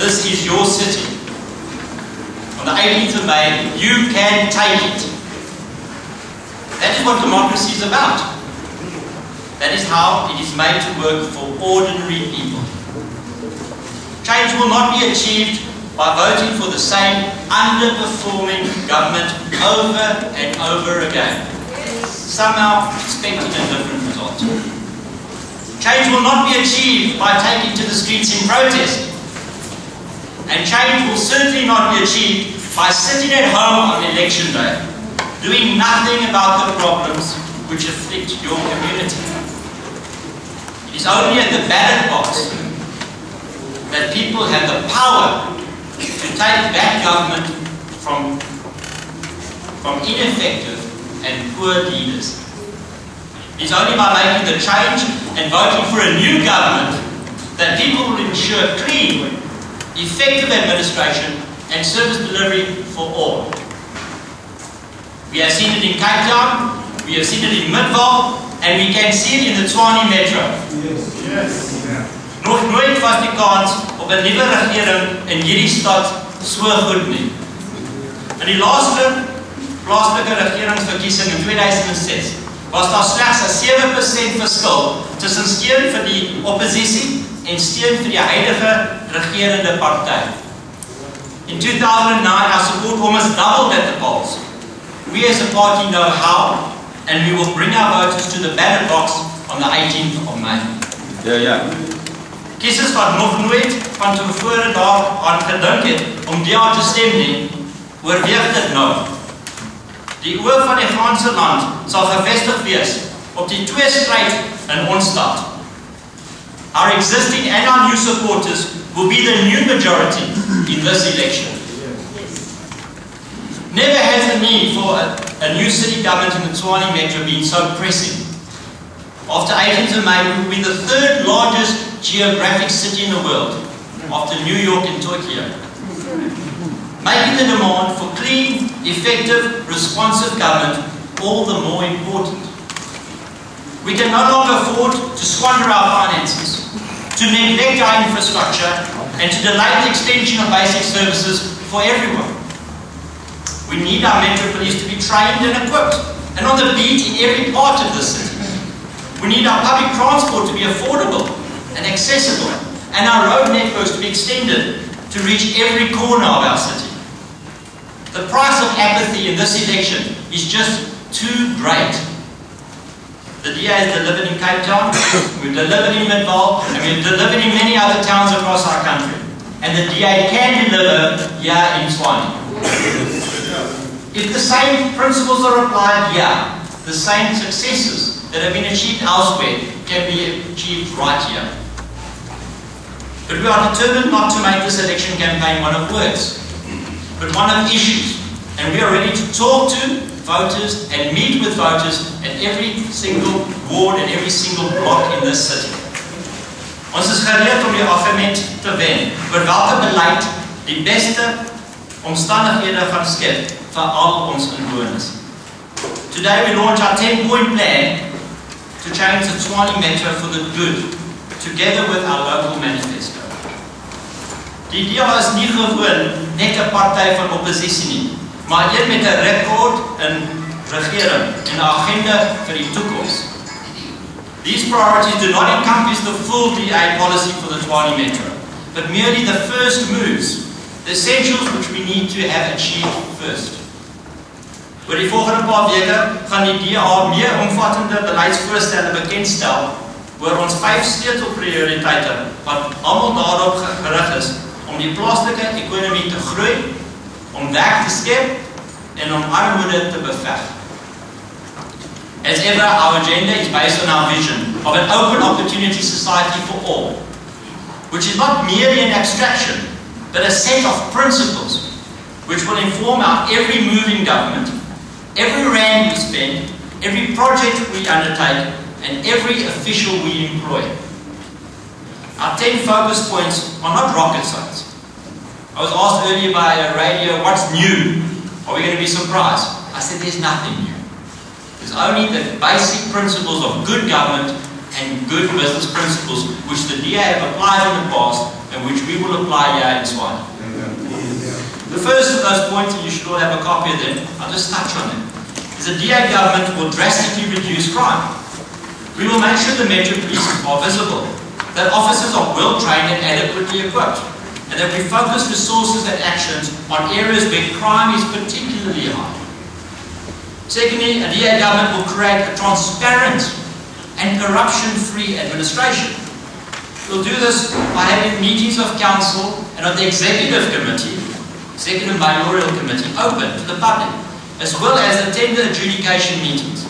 this is your city. On the 18th of May, you can take it. That is what democracy is about. That is how it is made to work for ordinary people. Change will not be achieved by voting for the same underperforming government over and over again, somehow expecting a different result. Change will not be achieved by taking to the streets in protest. And change will certainly not be achieved by sitting at home on election day, doing nothing about the problems which afflict your community. It is only at the ballot box that people have the power to take back government from ineffective and poor leaders. It is only by making the change and voting for a new government that people will ensure clean, effective administration and service delivery for all. We have seen it in Cape Town, we have seen it in Midvaal, and we can see it in the Tshwane Metro. Yes. Nog nooit was die kans op 'n nuwe regering in hierdie stad so goed nie. In die laaste plaaslike regeringsverkiesing in 2006 was daar slegs 'n 7% verskil tussen steun vir die oppositie en steun vir die huidige regerende party. In 2009, our support almost doubled at the polls. We as a party know how, and we will bring our voters to the ballot box on the 18th of May. Ja. Kiesers wat nog nooit van tevore daaraan gedink het om ja te stem nie, oorweeg dit nou. Die oog van die ganse land sal gevestig wees op die tweestryd in ons stad. Our existing and our new supporters will be the new majority in this election. Never has the need for a new city government in the Tshwane Metro been so pressing. After 18th of May, we will be the third largest geographic city in the world, after New York and Tokyo. Making the demand for clean, effective, responsive government all the more important. We can no longer afford to squander our finances, to neglect our infrastructure, and to delay the extension of basic services for everyone. We need our Metro Police to be trained and equipped, and on the beat in every part of the city. We need our public transport to be affordable and accessible, and our road networks to be extended to reach every corner of our city. The price of apathy in this election is just too great. The DA has delivered in Cape Town, we've delivered in Midvaal, and we've delivered in many other towns across our country. And the DA can deliver here in Tshwane. If the same principles are applied here, the same successes that have been achieved elsewhere can be achieved right here. But we are determined not to make this election campaign one of words, but one of issues. And we are ready to talk to voters and meet with voters at every single ward and every single block in this city. Ons is gereed om die argument te wen, oor welke beleid die beste omstandighede gaan skep vir al ons inwoners. Today we launch our 10-point plan to change the Tshwane Metro for the good, together with our local manifesto. Die DA is nie gewoon net 'n party van oppositie nie, maar een met 'n rekord in regering en 'n agenda vir die toekoms. These priorities do not encompass the full DA policy for the Tshwane Metro, but merely the first moves, the essentials which we need to have achieved first. Oor die volgende paar weke gaan die DA meer omvattende beleidsvoorstelle bekendstel oor ons 5 sleutelprioriteite wat almal daarop gerig is om die plaaslike ekonomie te groei, om werk te skep en om armoede te beveg. As ever, our agenda is based on our vision of an open opportunity society for all, which is not merely an abstraction, but a set of principles which will inform our every move in government, every rand we spend, every project we undertake, and every official we employ. Our 10 focus points are not rocket science. I was asked earlier by a radio, what's new? Are we going to be surprised? I said there's nothing new. There's only the basic principles of good government and good business principles which the DA have applied in the past and which we will apply here in Tshwane. The first of those points, and you should all have a copy of them, I'll just touch on them, is the DA government will drastically reduce crime. We will make sure the Metro Police are visible, that officers are well trained and adequately equipped, and that we focus resources and actions on areas where crime is particularly high. Secondly, a DA government will create a transparent and corruption-free administration. We'll do this by having meetings of council and of the executive committee, executive mayoral committee, open to the public, as well as the tender adjudication meetings.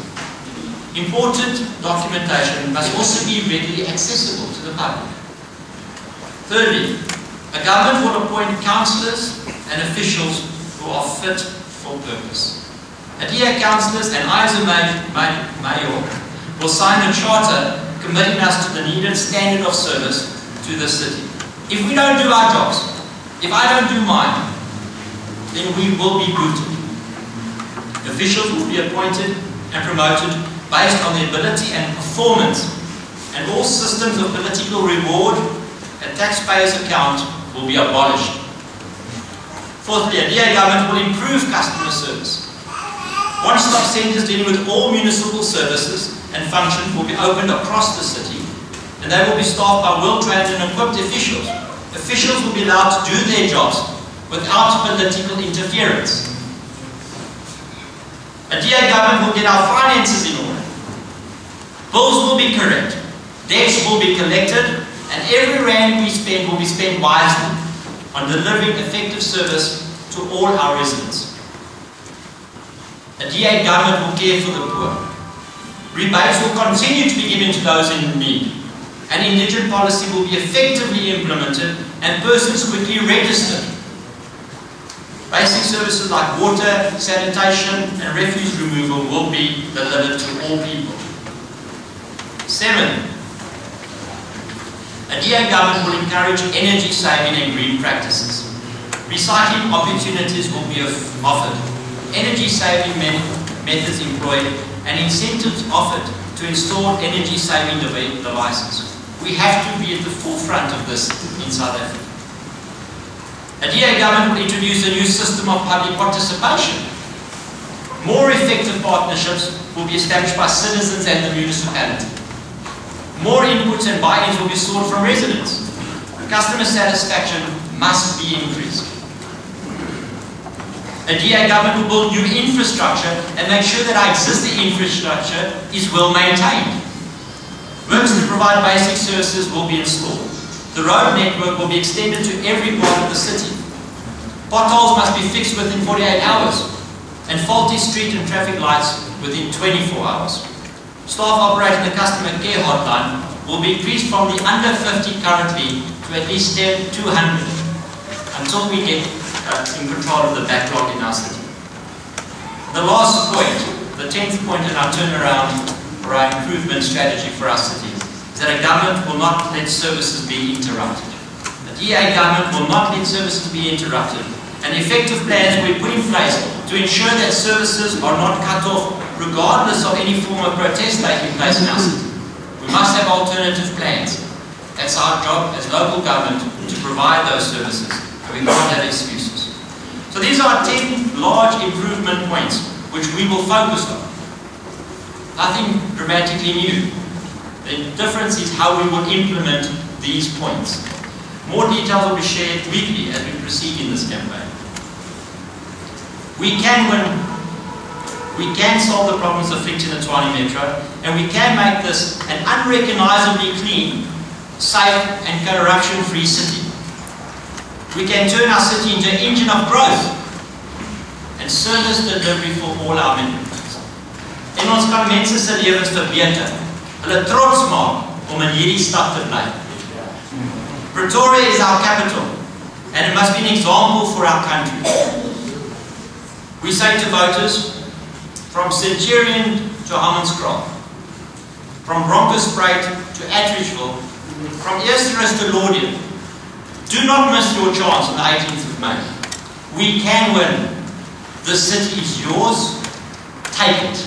Important documentation must also be readily accessible to the public. Thirdly, a government will appoint councillors and officials who are fit for purpose. A DA councillors and I as a mayor will sign a charter committing us to the needed standard of service to the city. If we don't do our jobs, if I don't do mine, then we will be booted. Officials will be appointed and promoted based on their ability and performance, and all systems of political reward at taxpayers' account will be abolished. Fourthly, a DA government will improve customer service. One-stop centres dealing with all municipal services and functions will be opened across the city, and they will be staffed by well-trained and equipped officials. Officials will be allowed to do their jobs without political interference. A DA government will get our finances in order. Bills will be correct, debts will be collected, and every rand we spend will be spent wisely on delivering effective service to all our residents. A DA government will care for the poor. Rebates will continue to be given to those in need. An indigent policy will be effectively implemented and persons quickly registered. Basic services like water, sanitation and refuse removal will be delivered to all people. 7. A DA government will encourage energy saving and green practices. Recycling opportunities will be offered. Energy saving methods employed and incentives offered to install energy saving devices. We have to be at the forefront of this in South Africa. A DA government will introduce a new system of public participation. More effective partnerships will be established by citizens and the municipality. More inputs and buy-ins will be sought from residents. Customer satisfaction must be increased. A DA government will build new infrastructure and make sure that our existing infrastructure is well maintained. Works to provide basic services will be installed. The road network will be extended to every part of the city. Potholes must be fixed within 48 hours and faulty street and traffic lights within 24 hours. Staff operating the customer care hotline will be increased from the under 50 currently to at least 200 until we get in control of the backlog in our city. The last point, the 10th point in our turnaround or our improvement strategy for our cities, is that a government will not let services be interrupted. A DA government will not let services be interrupted, and effective plans will be put in place to ensure that services are not cut off regardless of any form of protest taking place in our city. We must have alternative plans. That's our job as local government to provide those services, and we can't have excuses. So these are 10 large improvement points which we will focus on. Nothing dramatically new. The difference is how we will implement these points. More details will be shared weekly as we proceed in this campaign. We can win. We can solve the problems afflicting the Tshwane Metro, and we can make this an unrecognizably clean, safe and corruption-free city. We can turn our city into an engine of growth and service delivery for all our members. En ons kan mense se lewens verbeter. Hulle trots maak om in hierdie stad te bly. Pretoria is our capital, and it must be an example for our country. We say to voters, from Centurion to Hammanskraal, from Bronkhorstspruit to Atteridgeville, from Eersterus to Laudium, do not miss your chance on the 18th of May. We can win. This city is yours. Take it.